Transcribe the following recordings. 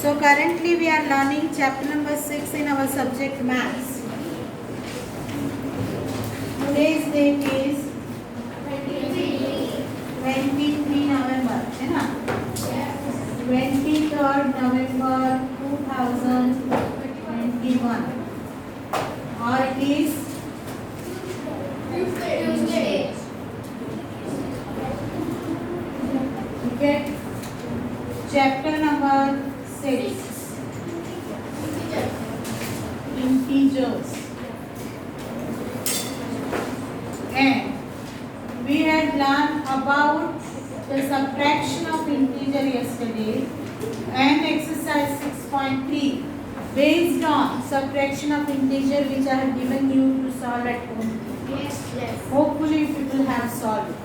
So currently we are learning chapter number 6 in our subject maths. Today's date is 23 November, है ना? 23rd November 2021 और it is Tuesday. Okay. Chapter number 6. Integers. And we had learned about the subtraction of integer yesterday and exercise 6.3 based on subtraction of integer which I have given you to solve at home. Yes. Hopefully you will have solved it.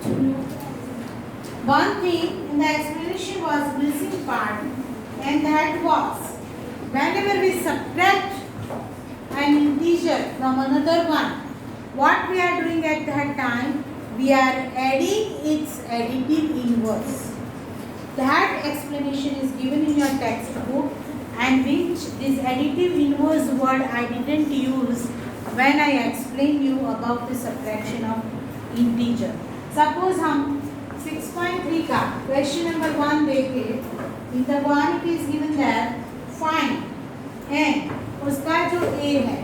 One thing in the explanation was missing part, and that was whenever we subtract an integer from another one, what we are doing at that time, we are adding its additive inverse. That explanation is given in your textbook, and which this additive inverse word I didn't use when I explained you about the subtraction of integer. Suppose हम 6.3 का question number 1 देखें, in the one it is given that find and उसका जो a है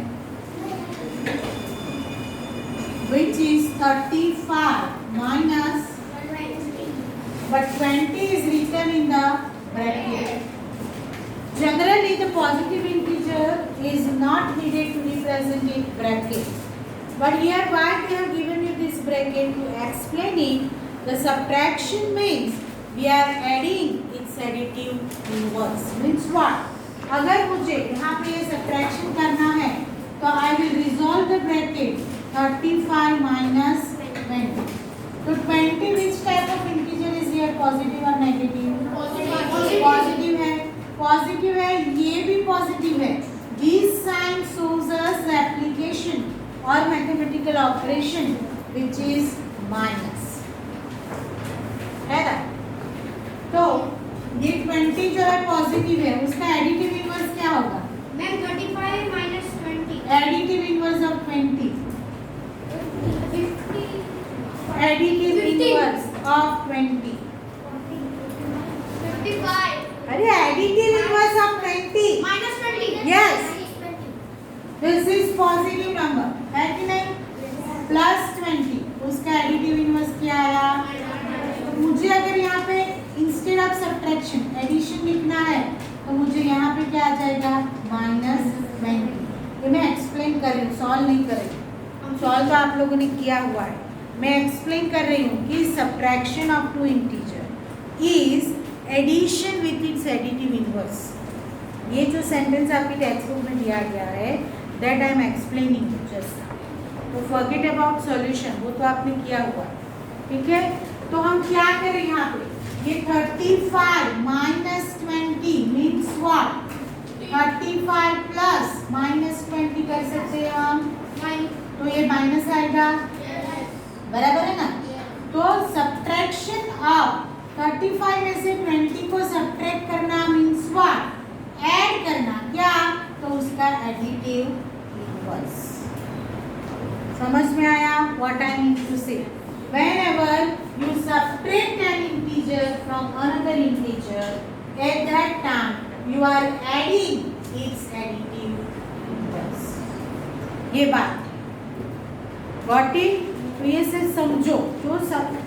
which is 35 minus but 20 is written in the bracket. Generally the positive integer is not needed to represent in bracket, but here why they have given you this bracket to explain it. The subtraction means we are adding its additive inverse. Means what? अगर मुझे यहाँ पे ये subtraction करना है तो I will resolve the bracket 35 minus 20. तो 20 which type of integer is here, positive or negative? Positive है. Positive है, ये भी positive है. This sign shows us the application or mathematical operation which is minus. है ना? तो ये 20 जो है पॉजिटिव है, उसका एडिटिव इनवर्स क्या होगा? Ma'am 35 minus 20. Additive inverse of 20. 50. Additive inverse of 20. 55. अरे additive inverse of 20. Minus 20. Yes. This is positive number है कि नहीं? प्लस 20 उसका एडिटिव इनवर्स क्या आया? तो मुझे अगर यहाँ पे इंस्टेड ऑफ सब्ट्रैक्शन एडिशन लिखना है तो मुझे यहाँ पे क्या आ जाएगा? माइनस 20. ये मैं एक्सप्लेन कर रही हूँ, सॉल्व नहीं कर रही हूँ. सॉल्व तो आप लोगों ने किया हुआ है. मैं एक्सप्लेन कर रही हूँ कि subtraction of two integer is addition with its additive inverse. ये जो सेंटेंस आपकी टेक्स्ट बुक में दिया गया है that I am explaining just. तो फॉरगेट अबाउट सॉल्यूशन, वो तो आपने किया हुआ है. ठीक है, तो हम क्या करें यहाँ पे? ये 35 minus 20 means what? 35 plus minus 20 कर सकते हैं हम. तो ये माइनस आएगा, बराबर है ना? तो सब्ट्रैक्शन ऑफ 35 में से 20 को सब्ट्रैक्ट करना मीन्स व्हाट? ऐड करना. क्या? तो उसका एडिटिव इनवर्स. समझ में आया व्हाट आई मीन टू से? Whenever you subtract an integer from another integer, at that time you are adding its additive inverse. ये बात got it? तो ये से समझो. तो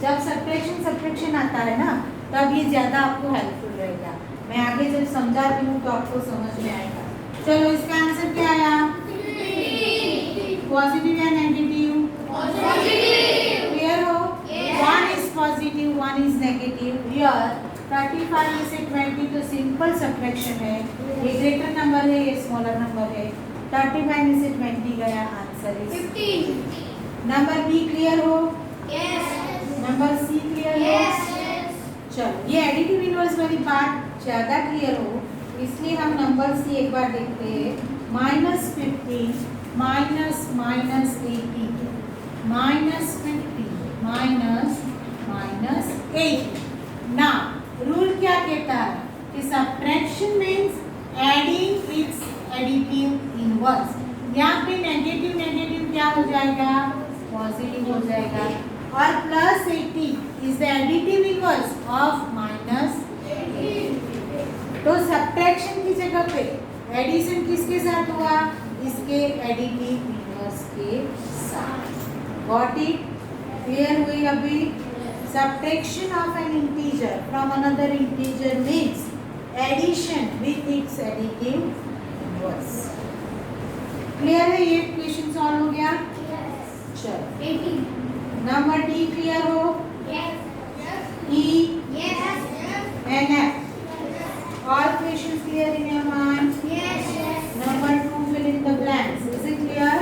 जब सब्ट्रैक्शन आता है ना तब ये ज़्यादा आपको हेल्पफुल रहेगा. मैं आगे जब समझाती हूँ तो आपको समझ में आएगा. चलो इसका आंसर क्या आया? पॉजिटिव या नेगेटिव? क्लियर हो? One is positive, one is negative. Here 35 में से 20 तो सिंपल सब्ट्रैक्शन है. ये ग्रेटर नंबर है, ये स्मॉलर नंबर है. 35 में से 20 गया, answer is 15. Number B clear हो? Yes. नंबर सी क्लियर हो? Yes. चलो ये एडिटिव इनवर्स वाली बात ज़्यादा क्लियर हो इसलिए हम नंबर सी एक बार देखते हैं. -15 माइनस 80 -50 -80. ना रूल क्या कहता है कि subtraction means adding it's additive inverse. यहाँ पे नेगेटिव नेगेटिव क्या हो जाएगा, पॉजिटिव हो जाएगा। और plus 80 is the additive inverse of minus. तो सब्ट्रैक्शन की जगह पे एडिशन किसके साथ हुआ, इसके एडिटिव इनवर्स के साथ। गॉट इट, क्लियर हुई अभी। Subtraction of an integer from another integer means addition with its additive inverse. Clear है, ये क्वेश्चन सॉल्व हो गया। चलो 18 नंबर डी क्लियर हो, E and F all questions clear in your mind? Number 2 fill in the blanks. Is it clear?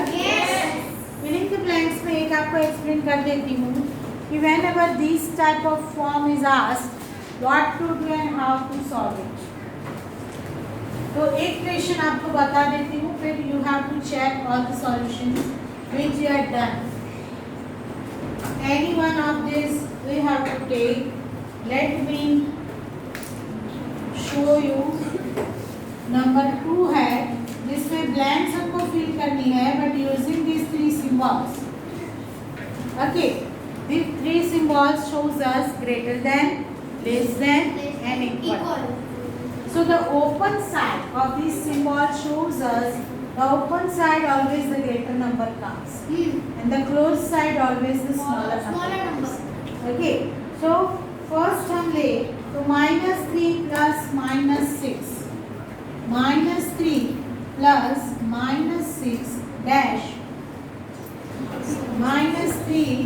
Fill in the blanks में एक आपको explain कर देती हूँ कि whenever this type of form is asked, what to do and how to solve it. तो एक question आपको बता देती हूँ, फिर you have to check all the solutions which you have done. Any one of this we have to take. Let me show you. Number 2 है जिसमें blanks हमको फिल करनी है but using these 3 symbols. Okay, these 3 symbols shows us greater than, less than and equal. So the open side of this symbol shows us the open side always the greater number comes and the closed side always the smaller number. Okay, so first हम ले तो -3 plus -6, -3 plus -6 dash -3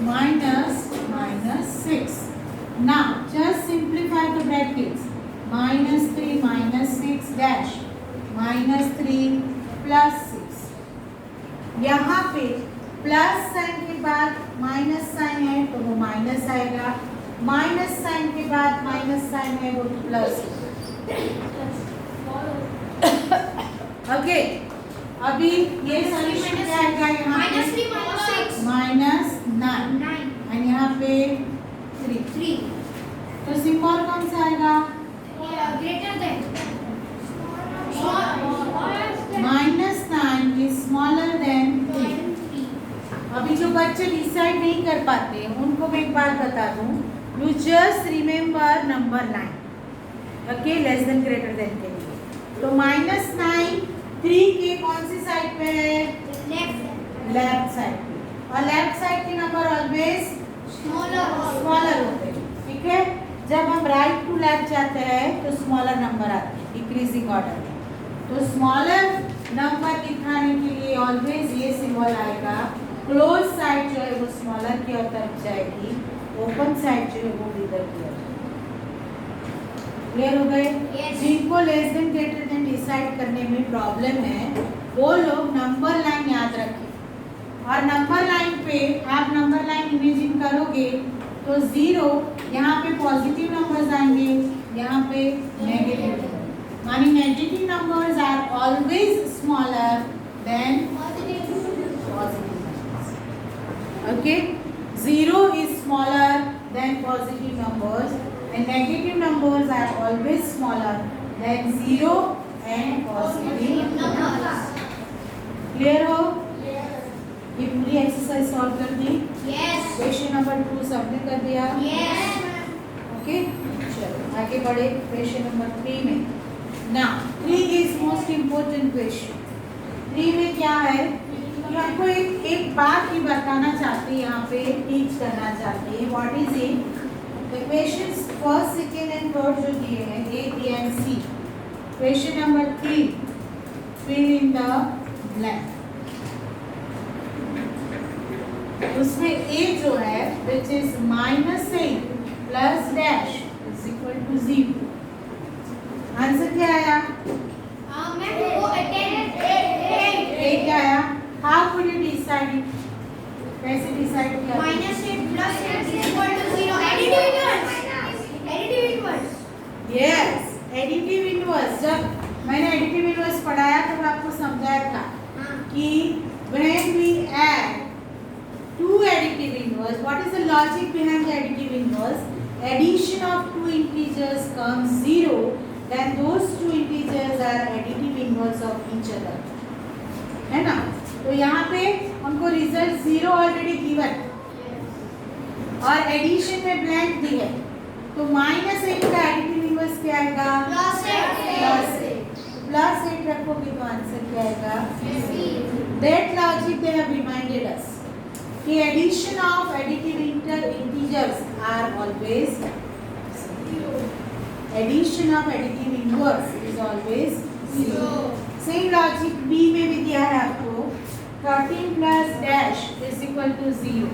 -6. Now just simplify the brackets. -3 -6 dash -3 plus 6. यहाँ पे plus sign के बाद minus sign है तो वो माइनस आएगा, माइनस साइन के बाद माइनस साइन है वो प्लस। ओके, अभी ये सॉल्यूशन क्या आएगा, यहाँ पे -9 और यहाँ पे 3। तो सिंबल कौन सा आएगा, greater than -9 is smaller than 3। अभी जो बच्चे डिसाइड नहीं कर पाते उनको मैं एक बात बता दूं, you just remember number 9, okay, less than greater than के लिए। तो -9 3 के कौन सी साइड पे है, लेफ्ट साइड पे, और लेफ्ट साइड के नंबर ऑलवेज स्मॉलर होते हैं, ठीक है। जब हम राइट टू लेफ्ट जाते हैं तो स्मॉलर नंबर आते हैं डिक्रीजिंग ऑर्डर में। तो स्मॉलर नंबर दिखाने के लिए ऑलवेज ये सिंबल आएगा, क्लोज साइड जो है वो स्मॉलर की ओर तरफ जाएगी, ओपन साइड जो है वो इधर की ओर। क्लियर हो गए? जिनको less than greater than decide करने में प्रॉब्लम है वो लोग नंबर लाइन याद रखें, और नंबर लाइन पे आप नंबर लाइन इमेजिन करोगे तो 0 यहाँ पे पॉजिटिव नंबर्स आएंगे, यहाँ पे नेगेटिव, मानी negative numbers are always smaller than positive. Okay, 0 is smaller than positive numbers and negative numbers are always smaller than 0 and positive numbers. Clear हो? ये पूरी एक्सरसाइज सॉल्व कर दी? क्वेश्चन नंबर 2 सबने कर दिया? ओके, चलो आगे बढ़े क्वेश्चन नंबर 3 में। Now 3 is most important question. 3 में क्या है, आपको एक बात ही बताना चाहते हैं, यहाँ पे टीच करना चाहते हैं। What is it, the questions first second and third जो दिए हैं A B and C, question number 3 fill in the blank. उसमें ए जो है which is -8 plus dash is equal to 0। Answer क्या आया, ए क्या आया, how could you decide it, कैसे डिसाइड किया, -8 plus 8 is equal to 0. Additive inverse. Yes, additive inverse. जब मैंने एडिटिव इनवर्स पढ़ाया तो मैं आपको समझाया था कि when we add two additive inverse, what is the logic behind the additive inverse? Addition of two integers comes 0 then those two integers are additive inverse of each other, है ना? तो यहाँ पे हमको रिजल्ट 0 ऑलरेडी गिवन और addition में blank दी है, तो -8 का एडिटिव इनवर्स क्या आएगा? +8 रखोगे तो आंसर क्या आएगा? That logic they have reminded us कि addition of additive integers are always 0. Addition of additive inverse is always 0. Same logic B में भी दिया है आपको 13 plus dash is equal to 0.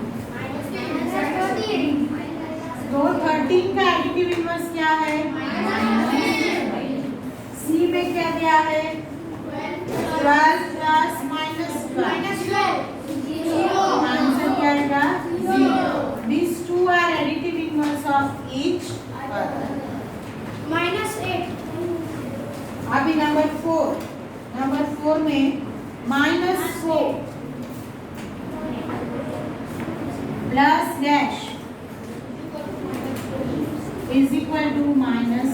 तो 13 का एडिटिव इनवर्स क्या है? C में क्या दिया है? 12 plus -12. आंसर क्या आएगा? 0. These two are additive inverse of each other. -8. अभी नंबर 4 में -4 plus dash is equal to -1.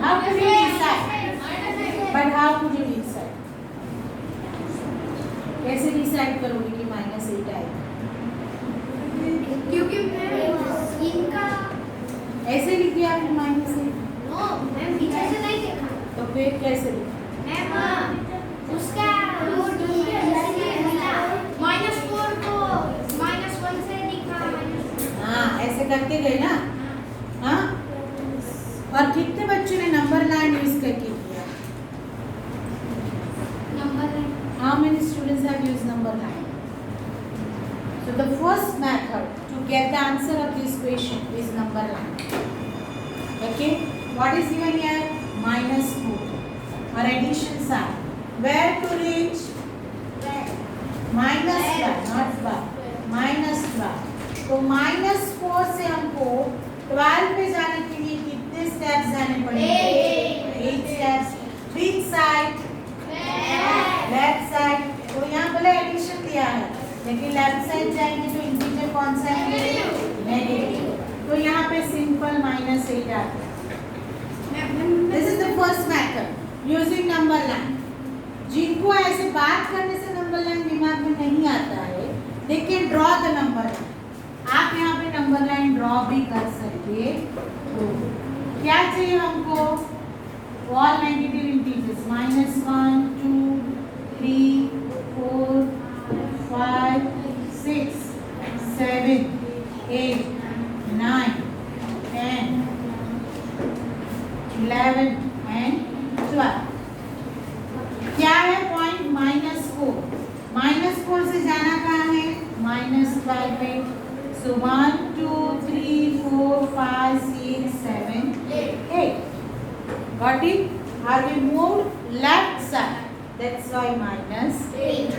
How could you decide? But how could you decide? कैसे डिसाइड करोगे कि -8 आएगा? क्योंकि इनका ऐसे लिख दिया आपने -8, नो मैम पीछे से नहीं देखा तो फिर कैसे लिखा? मैम उसका वो -4 को -1 से लिखा हाँ, ऐसे करके गए ना? हाँ, और कितने बच्चों ने नंबर लाइन यूज करके किया? Number How many students have used number line? So the first method to get the answer of this question is number line. Okay, what is given here? -4 or addition sign. Where to reach? -1, not 1. -12. तो -4 से हमको 12 पे जाने के लिए कितने steps जाने पड़ेंगे? 8 steps. Which side? Left side. तो यहाँ बोले एडिशन दिया है, लेकिन लेफ्ट साइड जाएंगे तो इंटीजर कौन सा है? नेगेटिव. तो यहाँ पे सिंपल -8 आता है. This is the first method using number line. जिनको ऐसे बात करने से नंबर लाइन दिमाग में नहीं आता है, they can draw the number line. आप यहाँ पे नंबर लाइन ड्रॉ भी कर सकते हो. क्या चाहिए हमको? all negative integers -1, 2, 3, 4, 5, 6, 7, 8, 9, 10, 11 and 12. क्या है पॉइंट? -4. -4 से जाना कहाँ है? -12 पे. So 1, 2, 3, 4, 5, 6, 7, 8. Got it? Are we moved left side? That's why -8.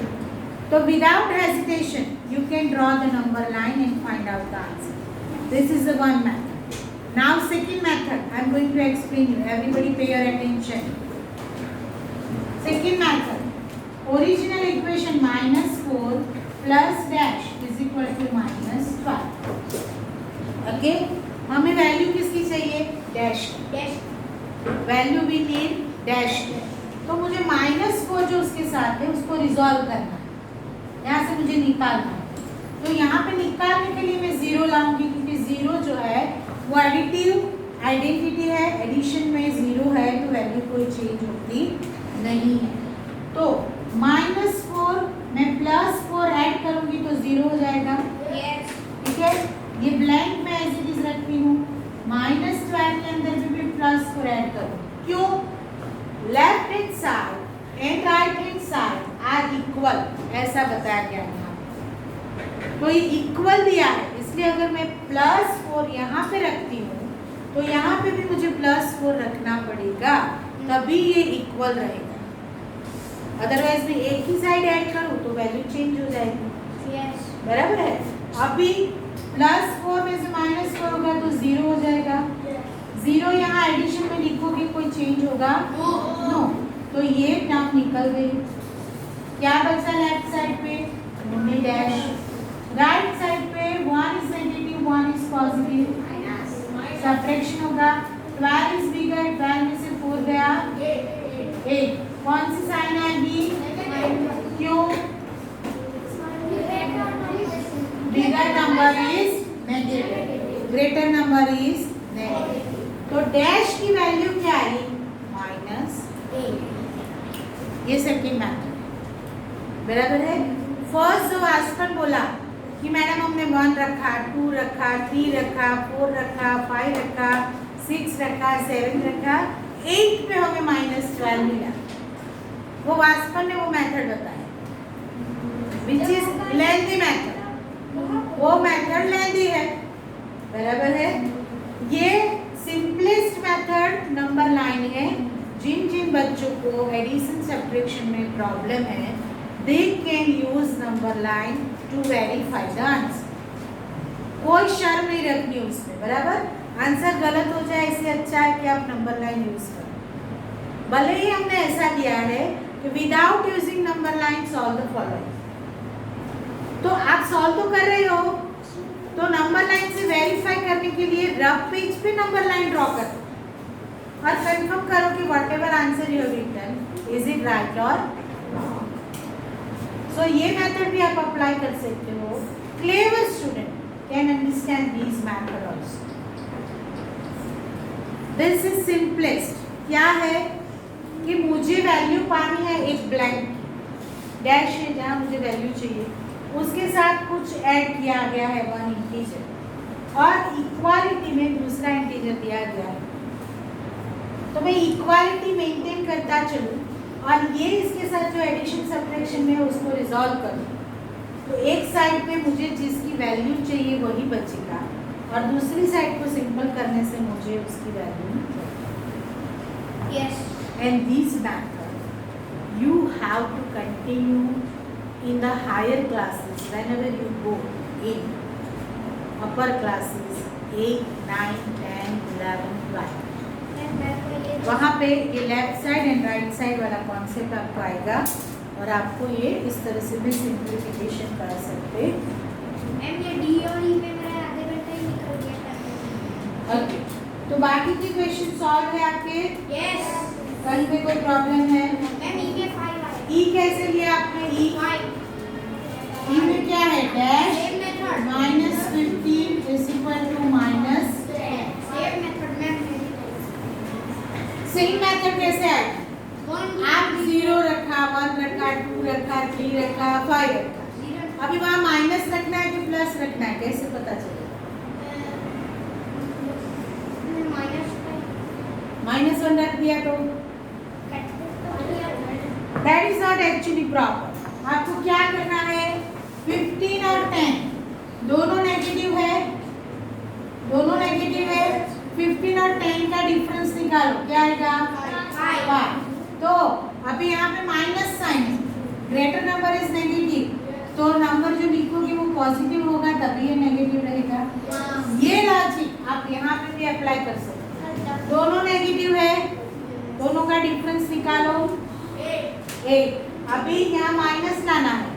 So without hesitation, you can draw the number line and find out the answer. This is the one method. Now second method, I am going to explain you. Everybody pay your attention. Second method. Original equation -4 plus dash is equal to -12. Okay? हमें value किसकी चाहिए? Dash. Value भी need dash. तो मुझे -4 जो उसके साथ है उसको रिजॉल्व करना है. यहाँ से मुझे निकालना है. तो यहाँ पे निकालने के लिए मैं 0 लाऊंगी, क्योंकि 0 जो है वो एडिटिव आइडेंटिटी है. एडिशन में 0 है तो वैल्यू कोई चेंज होती नहीं है. तो -4 में +4 ऐड करूँगी तो 0 हो जाएगा. ठीक है, ये ब्लैंक में एज इट इज रखती हूँ. -12 के अंदर भी +4 ऐड करो. क्यों? Left hand side and right hand side are equal, ऐसा बताया गया है. तो ये इक्वल दिया है, इसलिए अगर मैं +4 यहाँ पे रखती हूँ तो यहाँ पे भी मुझे +4 रखना पड़ेगा, तभी ये इक्वल रहेगा. अदरवाइज मैं एक ही साइड ऐड करूँ तो वैल्यू चेंज हो जाएगी. बराबर है. अभी +4 में से -4 होगा तो 0 हो जाएगा. 0 यहाँ एडिशन में लिखोगे कोई चेंज होगा? नो. तो ये टर्म निकल गई. क्या बचा लेफ्ट साइड पे? Only dash. राइट साइड पे 1 is negative, 1 is positive. Subtraction होगा. 12 इज बिगर, 12 में से 4 गया 8। कौन सी साइन आएगी? क्यों? Bigger number is negative, greater number is negative. तो डैश की वैल्यू क्या आई? -8। ये सेकंड मेथड बराबर है। फर्स्ट जो वास्पन बोला कि मैडम हमने 1 रखा, 2 रखा, 3 रखा, 4 रखा, 5 रखा, 6 रखा, 7 रखा, 8 पे हमें -12 मिला। वो वास्पन ने वो मेथड बताया विच इज लेंथी मेथड। वो मेथड लेंथी है बराबर है। ये सिंपलेस्ट मेथड नंबर लाइन है। जिन जिन बच्चों को एडिशन सब्ट्रैक्शन में प्रॉब्लम है they can use number line to verify the answer। कोई शर्म नहीं रखनी उसमें बराबर। आंसर गलत हो जाए इससे अच्छा है कि आप नंबर लाइन यूज करो। भले ही हमने ऐसा दिया है कि without using number line solve the following, तो आप सॉल्व तो कर रहे हो, तो नंबर लाइन से वेरीफाई करने के लिए रफ पेज पे नंबर लाइन ड्रॉ करो और कंफर्म करो कि whatever answer you have written is it right और नॉट। सो ये मेथड भी आप अप्लाई कर सकते हो। Clever student can understand this method also. This is simplest. क्या है कि मुझे वैल्यू पानी है एक ब्लैंक डैश है जहाँ मुझे वैल्यू चाहिए, उसके साथ कुछ ऐड किया गया है 1 इंटीजर और इक्वालिटी में दूसरा इंटीजर दिया गया है। तो मैं इक्वालिटी मेंटेन करता चलूँ और ये इसके साथ जो एडिशन सब्ट्रैक्शन में है उसको रिजॉल्व करूँ, तो एक साइड पे मुझे जिसकी वैल्यू चाहिए वही बचेगा और दूसरी साइड को सिंपल करने से मुझे उसकी value Yes. and this method you have to continue in the higher classes whenever you go in upper classes 8, 9, 10, 11, 12। वहाँ पे ये left side and right side वाला कॉन्सेप्ट आपको आएगा और आपको ये इस तरह से भी सिंप्लीफिकेशन कर सकते। मैम ये डी और ई में मेरा आधे घंटे ही निकल गया। ओके, तो बाकी के क्वेश्चन सॉल्व है आपके? यस। कहीं पे कोई प्रॉब्लम है? मैम ई में 5 आया। ई कैसे लिया आपने? ई 5 ई में क्या है? Dash same method -15 is equal to -10। Same method ma'am. Same method कैसे आएगा? आप 0 रखा, 1 रखा, 2 रखा, 3 रखा, 5 रखा। अभी वहाँ माइनस रखना है कि प्लस रखना है, कैसे पता चलेगा? -1 रख दिया तो that is not actually proper. आपको क्या करना है? 15 और 10 दोनों नेगेटिव है, दोनों नेगेटिव है। 15 और 10 का डिफरेंस निकालो, क्या आएगा? 5। तो अभी यहाँ पे माइनस साइन है, ग्रेटर नंबर इज नेगेटिव, तो नंबर जो लिखोगे वो पॉजिटिव होगा तभी ये नेगेटिव रहेगा। ये लॉजिक आप यहाँ पे भी अप्लाई कर सकते हो। दोनों नेगेटिव है, दोनों का डिफरेंस निकालो 8। अभी यहाँ माइनस लाना है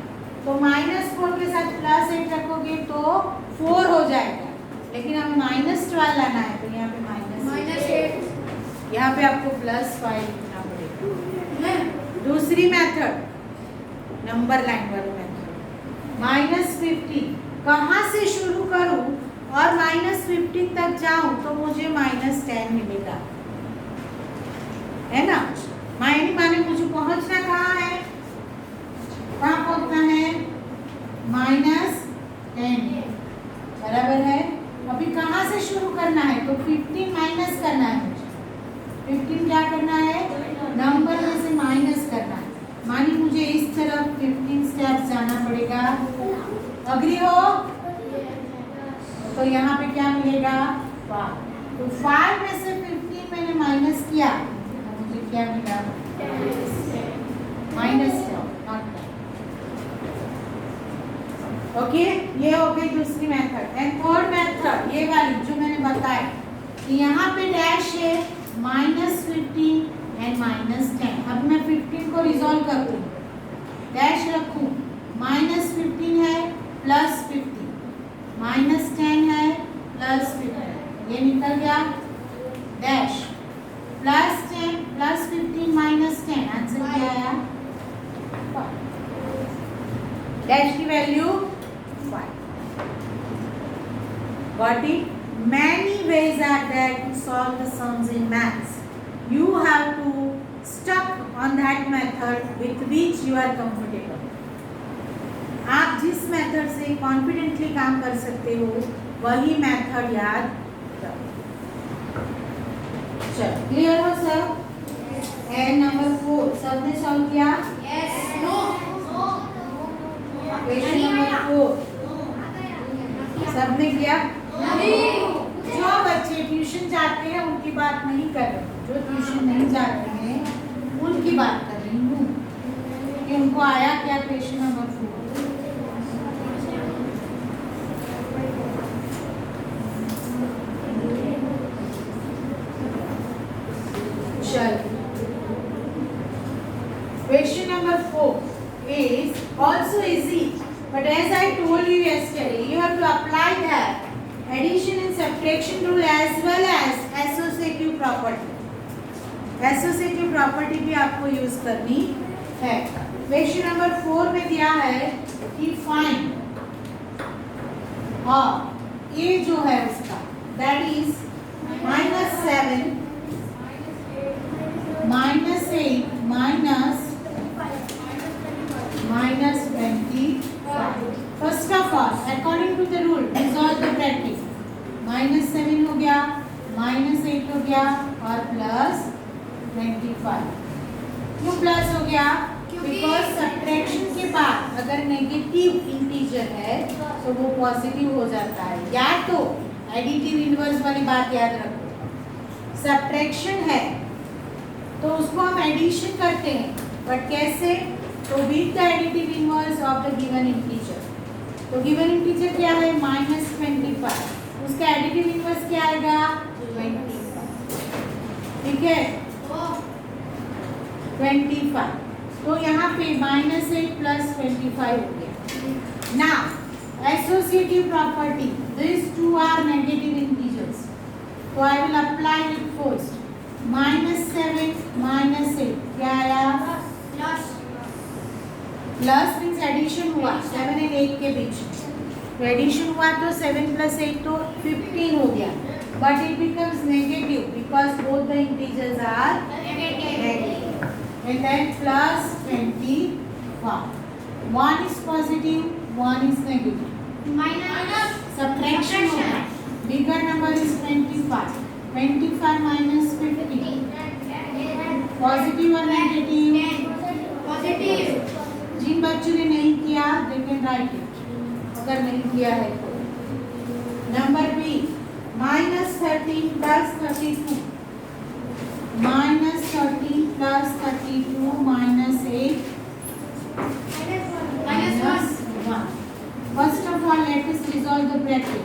तो -4 के साथ +8 रखोगे तो 4 हो जाएगा, लेकिन हमें -12 लाना है तो यहाँ पे -8, यहाँ पे आपको +5 लिखना पड़ेगा। दूसरी मेथड नंबर लाइन वाली मेथड, -15 कहाँ से शुरू करूँ और -15 तक जाऊँ तो मुझे -10 मिलेगा, है ना? माने मुझे पहुँचना कहाँ है? कहाँ पहुँचना है? -10 बराबर है। अभी कहाँ से शुरू करना है? तो 15 माइनस करना है मुझे। 15 क्या करना है? नंबर में से माइनस करना है। मानी मुझे इस तरफ 15 स्टेप्स जाना पड़ेगा। अग्री हो? तो यहाँ पे क्या मिलेगा? 5। तो 5 में से 15 मैंने माइनस किया तो मुझे क्या मिला? -10। ओके, ये हो गई दूसरी मेथड। एंड थर्ड मेथड ये वाली जो मैंने बताया कि यहाँ पे डैश है -15 एंड -10। अब मैं 15 को रिजॉल्व करूँ, डैश रखूँ, -15 है +15, -10 है +15, ये निकल गया डैश, +10 आया 5, डैश की value 5. Got it? Many ways are there to solve the sums in maths. You have to stuck on that method with which you are comfortable. आप जिस मेथड से कॉन्फिडेंटली काम कर सकते हो वही मेथड याद रखो. चलो क्लियर हो सब? एंड नंबर 4 सबने सॉल्व किया? क्वेश्चन नंबर 4 सबने किया? जो बच्चे ट्यूशन जाते हैं उनकी बात नहीं कर रही, जो ट्यूशन नहीं जाते हैं उनकी बात कर रही हूँ कि उनको आया क्या question number 4. Question number 4 is also easy, but as I told you yesterday, you have to apply that addition and subtraction rule as well as associative property. Associative property भी आपको यूज करनी है. Question number 4 में दिया है कि find और ये जो है उसका that is -7 -8 -25. First of all, according to the rule, resolve the bracket. -7 हो गया, -8 हो गया और +25. क्यों प्लस हो गया? बिकॉज सब्ट्रैक्शन के बाद अगर नेगेटिव इंटीजर है तो वो पॉजिटिव हो जाता है. या तो एडिटिव इनवर्स वाली बात याद रखो, सब्ट्रैक्शन है तो उसको हम एडिशन करते हैं, बट कैसे? तो with the additive inverse of the given integer. तो गिवन इंटीजर क्या है? -25. उसका एडिटिव इनवर्स क्या आएगा? 25. ठीक है, 25. तो यहाँ पे -8 + 25 हो गया. Now associative property, this two are negative integers, तो I will apply it first. -7 -8 क्या आया? प्लस मीन्स एडिशन हुआ 7 और 8 के बीच. तो एडिशन हुआ तो 7 + 8 तो 15 हो गया, but it becomes negative because both the integers are negative. And then +21. 1 is positive, 1 is negative. Subtraction होगा. Bigger number is 25. 25 - 15. पॉजिटिव और नेगेटिव? पॉजिटिव. जिन बच्चों ने नहीं किया दे कैन राइट इट, अगर नहीं किया है तो. Number B, -13 + 32. -13 + 32 -8 -1. First of all, let us resolve the bracket.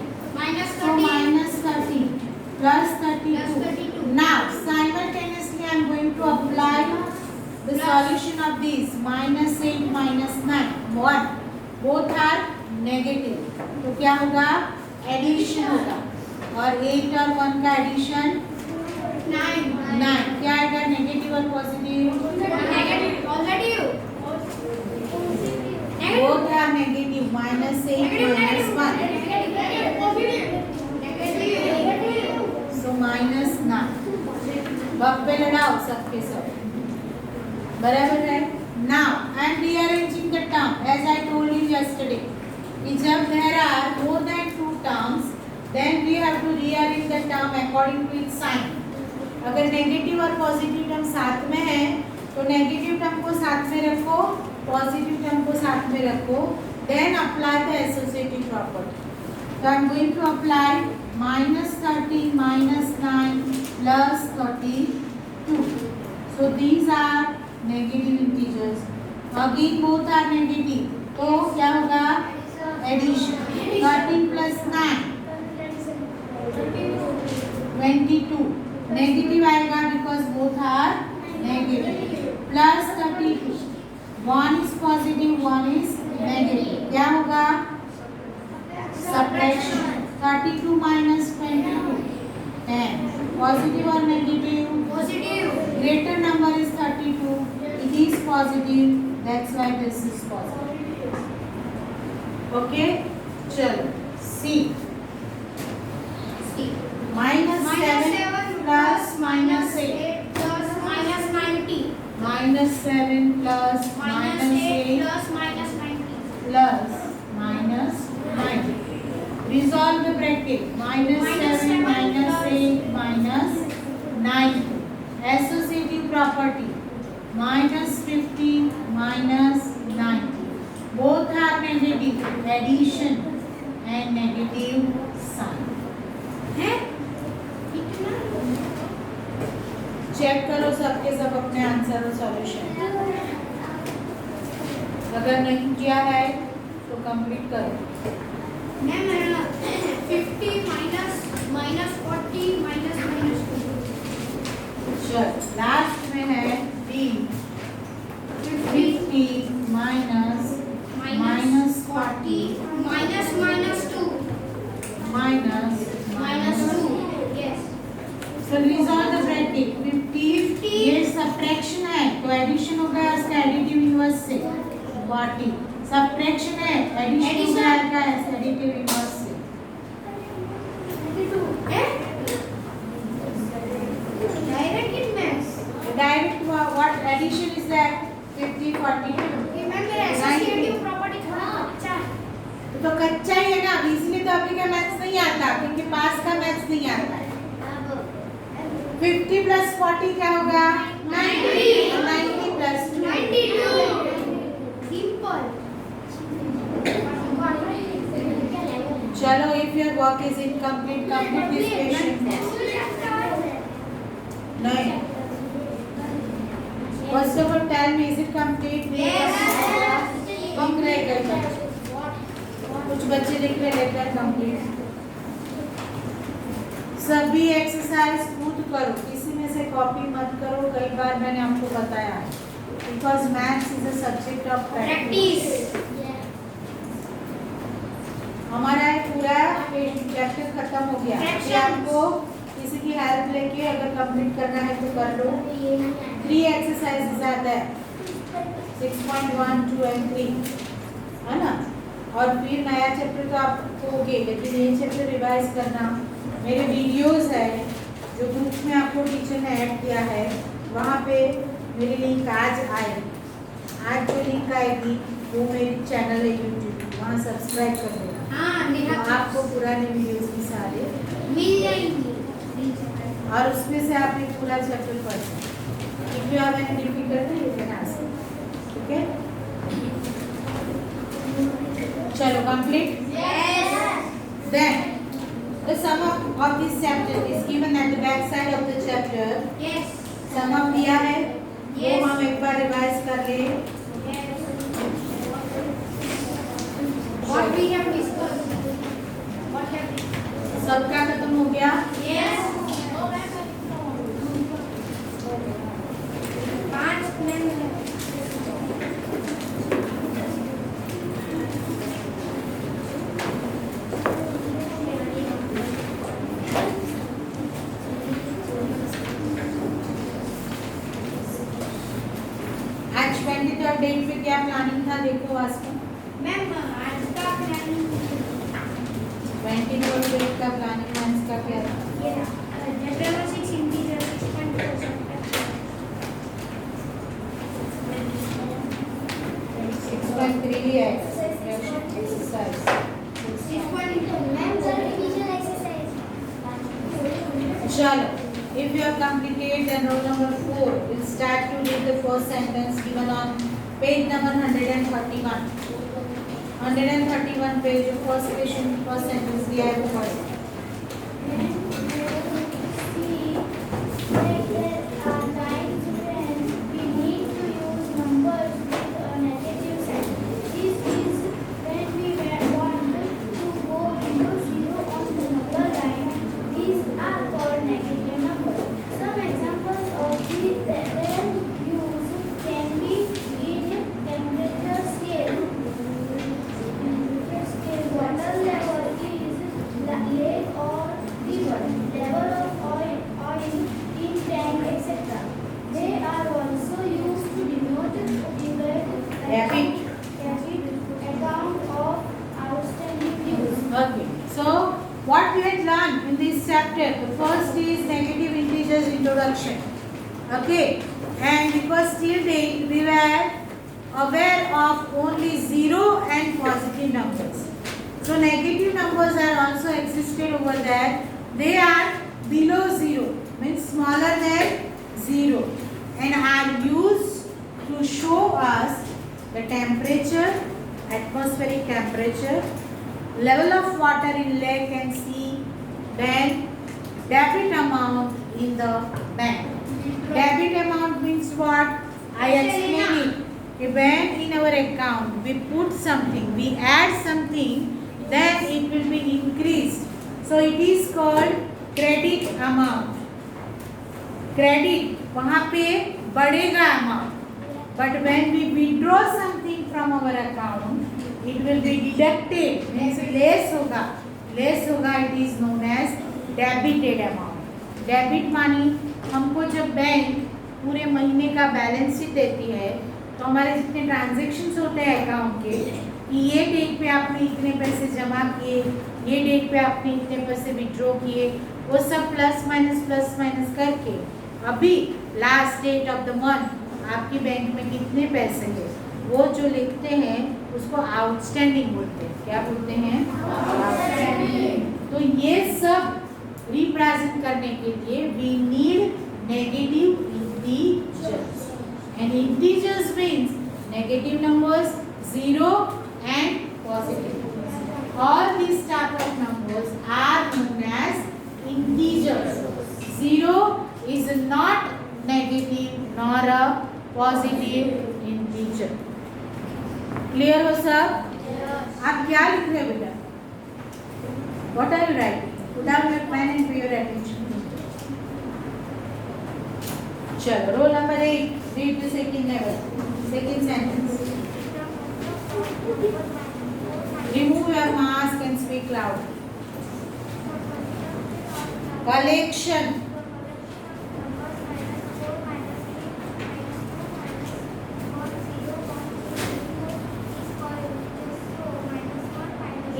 So -13 + 32. Now simultaneously I am going to apply the solution of these -8 -9. 1 both are negative, तो क्या होगा? एडिशन होगा. और 8 और 1 का एडिशन 9. क्या आएगा? नेगेटिव और positive? Both are negative. -8 -1, so -9. वक्त पे लड़ाओ सबके सब, बराबर है. Now I am rearranging the term as I told you yesterday कि जब there are more than 2 terms then we have to rearrange the term according to its sign. अगर negative और पॉजिटिव टर्म साथ में है तो नेगेटिव टर्म को साथ में रखो, पॉजिटिव टर्म को साथ में रखो, then apply the associative property. तो I am going to apply -13 -9 +32. So these are negative integers. Again both are negative. तो क्या होगा? Addition. 13 + 9 22. Negative आएगा because both are negative. +32. 1 is positive, 1 is negative. क्या होगा? Subtraction. 32 - 22. 10. Positive or negative? Positive. Greater number is 32. It is positive. That's why this is positive. Okay? चलो C. Minus 7 plus minus 8. plus minus 90. Minus 7 plus Minus minus 8 8 plus minus 90. plus minus 90. Resolve the bracket. Minus 7 minus 8 minus 90. Associative property. Minus 50 minus 90. Both are negative. Addition and negative sign. है? कितना? Check करो सबके सब अपने answer और solution. अगर नहीं किया है तो कंप्लीट करो. Ma'am 50 minus minus 40 minus minus 2. चल लास्ट में है D. 50 minus minus 40 minus minus 2. minus Minus 2. Yes. So resolve the bracket. 50 ये सब्ट्रैक्शन है तो एडिशन होगा इसका एडिटिव इनवर्स से 40. सब्ट्रैक्शन है एडिशन हो जाएगा एडिटिव इनवर्स से. 22. है? Direct in maths. Direct what addition is that 50 42. ये मैम मेरा associative property थोड़ा अच्छा है. तो कच्चा ही है ना. इसलिए तो अभी का मैथ्स नहीं आता क्योंकि पास का मैथ्स नहीं आता है. 50 plus 40 क्या होगा? 90. 90 plus 2. 92. Simple. चलो if your work is incomplete, complete this patient. नहीं. First of all, tell me, is it complete? कम रहेगा. कुछ बच्चे लिख रहे लेटर कंप्लीट. सभी एक्सरसाइज खुद करो. किसी में से कॉपी मत करो. कई बार मैंने आपको बताया है. Because maths is a subject of practice. हमारा पूरा चैप्टर खत्म हो गया. ये आपको किसी की हेल्प लेके अगर कंप्लीट करना है तो कर लो. 3 एक्सरसाइजेस आता है 6.1 2 and 3 है ना. और फिर नया चैप्टर तो आप होगे लेकिन ये चैप्टर रिवाइज करना. मेरे वीडियोस है जो ग्रुप में आपको टीचर ने ऐड किया है वहाँ पे मेरी लिंक आज जो लिंक आएगी वो मेरी चैनल है यूट्यूब. वहाँ सब्सक्राइब कर देना. हाँ नेहा तो आपको पुराने वीडियोस भी सारे मिल जाएंगी. और उसमें से आप एक पूरा चैप्टर पढ़ सकते. If you have any difficulty you can ask. ठीक है. चलो complete. Then the sum of this chapter is given at the back side of the chapter. Yes. Sum of दिया है वो Yes. हम एक बार रिवाइज कर ले. What we have discussed. What have we? सबका खत्म हो गया. Yes. 5 मिनट. आज 23rd डेट पे क्या प्लानिंग था देखो वास्तव. मैम आज का प्लानिंग 23rd डेट का प्लानिंग मंथ का क्या था. ये चैप्टर 6 इंटीजर 6.4 6.3 है exercise. 6.2 ma'am sir revision exercise. चलो. If you have completed, then roll number 4 will start to read the first sentence given on page number 131. 131 page जो first question first sentence दिया है वो पढ़ो. Water level is first is negative integers introduction. Okay, and because till date we were aware of only zero and positive numbers. So negative numbers are also existed over there. They are below zero, means smaller than zero, and are used to show us the temperature, atmospheric temperature, level of water in lake and sea, then debit amount in the bank. Debit amount means what? I explain it. When in our account we put something, we add something, then it will be increased. So it is called credit amount. Credit, वहाँ पे बढ़ेगा amount. But when we withdraw something from our account, it will be deducted, means less होगा. Less होगा, it is known as debited amount. Debit मानी हमको जब bank पूरे महीने का बैलेंस शीट देती है, तो हमारे जितने ट्रांजेक्शन्स होते हैं अकाउंट के, कि ये डेट पे आपने इतने पैसे जमा किए, ये डेट पे आपने इतने पैसे विड्रॉ किए, वो सब प्लस माइनस करके अभी last date of the month आपकी बैंक में कितने पैसे हैं, वो जो लिखते हैं उसको आउटस्टैंडिंग बोलते हैं. क्या बोलते हैं? आउटस्टैंडिंग. तो ये सब रिप्रेजेंट करने के लिए we need negative integers. And integers means negative numbers, zero and positive numbers. All these type of numbers are known as integers. Zero is not negative nor a positive integer. Clear हो सब? आप क्या लिख रहे हो बेटा? What are you writing? Put down your pen and pay your attention. चलो, roll number 8. Read the second level, second sentence. Remove your mask and speak loud. Collection.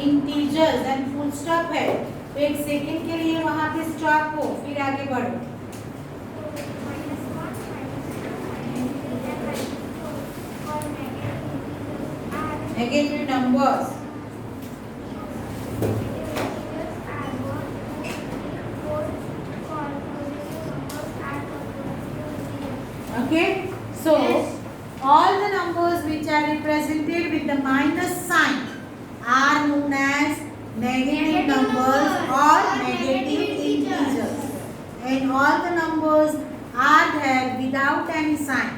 Integers and full stop है, तो एक second के लिए वहाँ पे stop हो, फिर आगे बढ़ो. Negative numbers. Okay, so all the numbers which are represented with the minus sign are known as negative numbers or negative integers, and all the numbers are there without any sign,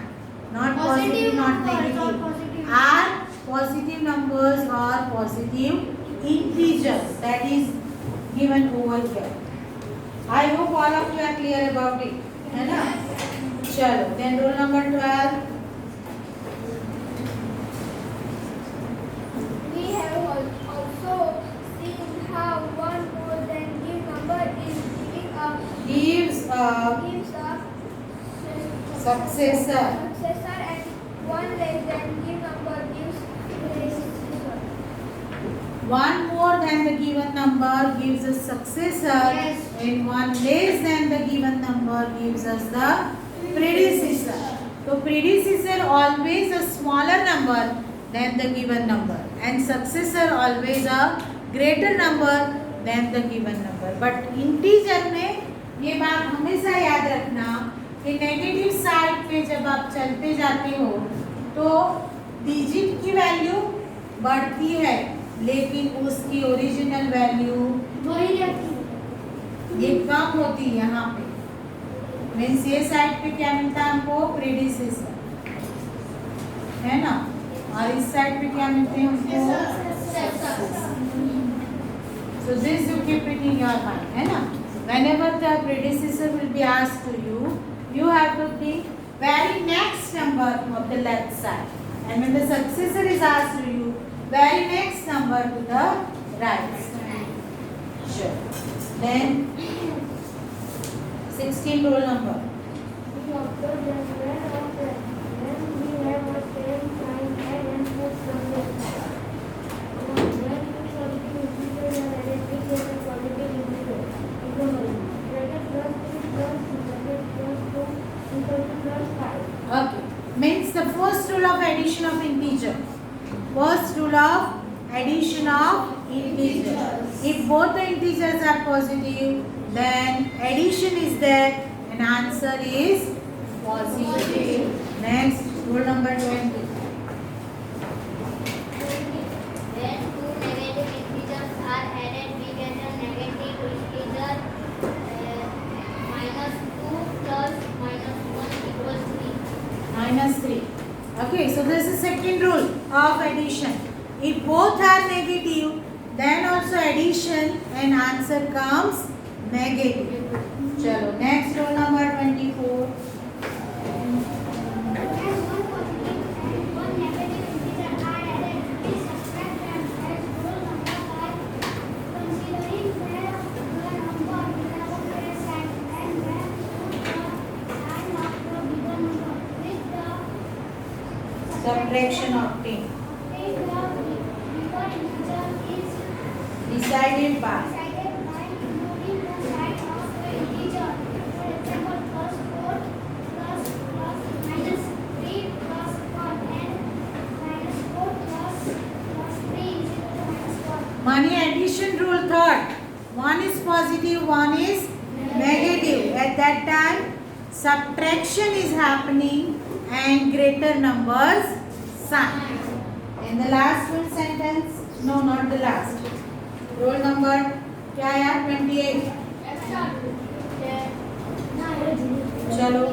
not positive, not negative, are positive numbers or positive integers, that is given over here. I hope all of you are clear about it, है ना? चलो, then roll number 12. We have also seen how one more than give number is Gives a successor. And one less than give number gives predecessor. One more than the given number gives a successor, Yes. and one less than the given number gives us the predecessor. So predecessor always a smaller number than the given number, and successor always a greater number than the given number. But integer में ये बात हमेशा याद रखना कि negative side पे जब आप चलते जाते हो तो डिजिट की वैल्यू बढ़ती है, लेकिन उसकी ओरिजिनल वैल्यू वही रहती ये कम होती है. यहाँ पे मीन्स ये साइड पे क्या मिलता है हमको? प्रेडिसेसर, है ना? और इस साइड पे क्या मिलते हैं हमको? So this you keep it in your mind, है ना? Whenever the predecessor will be asked to you, you have to think very next number of the left side, and when the successor is asked to you, very next number to the right side. Sure. Then 16 roll number. We observe that when we have a same sign and put number. When two positive integers are added, we get a positive integer. Example, rule of addition of integer. First rule of addition of integer. If both the integers are positive, then addition is there and answer is positive. Next, rule number 20. When two negative integers are added, we get a negative integer -2 plus -1 equals 3. -3. Okay, so this is second rule of addition. If both are negative, then also addition and answer comes negative. Chalo, next rule number 24. One negative integer are added, we subtract them as rule number 5. Considering where the number below is and where the sign of the bigger number with the Subtraction obtained. bigger integer is Decided by. decided by including the sign of the integer. For example, plus 4 plus -3 plus 1 and -4 plus 3 is equal to -1. Money addition rule third. One is positive, one is negative. At that time, subtraction is happening and greater numbers sign. In the last full sentence, no, not the last. Roll number क्या है यार 28. चलो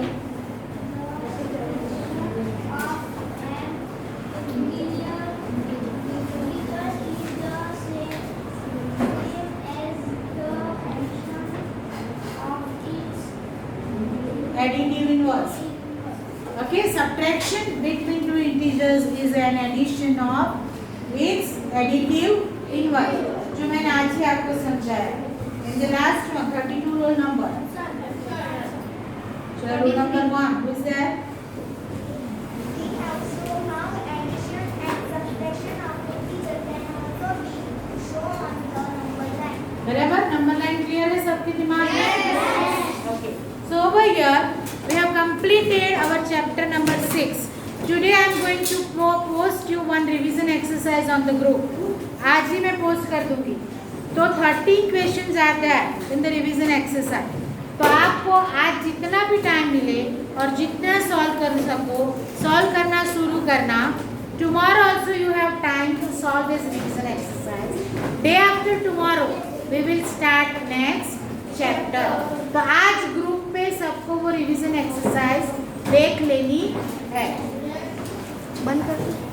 additive inverse. Okay, subtraction between two integers is an addition of its additive inverse. जो मैंने आज ही आपको समझाया. In the last one, 32 roll number. चलो roll number 1. Who is there? We have shown how addition and subtraction of integers can also be shown on the number line. बराबर number line clear है सबके दिमाग में? Okay. So over here we have completed our chapter number 6. Today I am going to post you one revision exercise on the group. आज ही मैं post कर दूंगी. तो 30 questions are there in the revision exercise. तो आपको आज जितना भी टाइम मिले और जितना सॉल्व कर सको सॉल्व करना शुरू करना. Tomorrow also you have time to solve this revision exercise. Day after tomorrow we will start next chapter. तो आज ग्रुप पे सबको वो रिवीजन एक्सरसाइज देख लेनी है. बंद कर दो.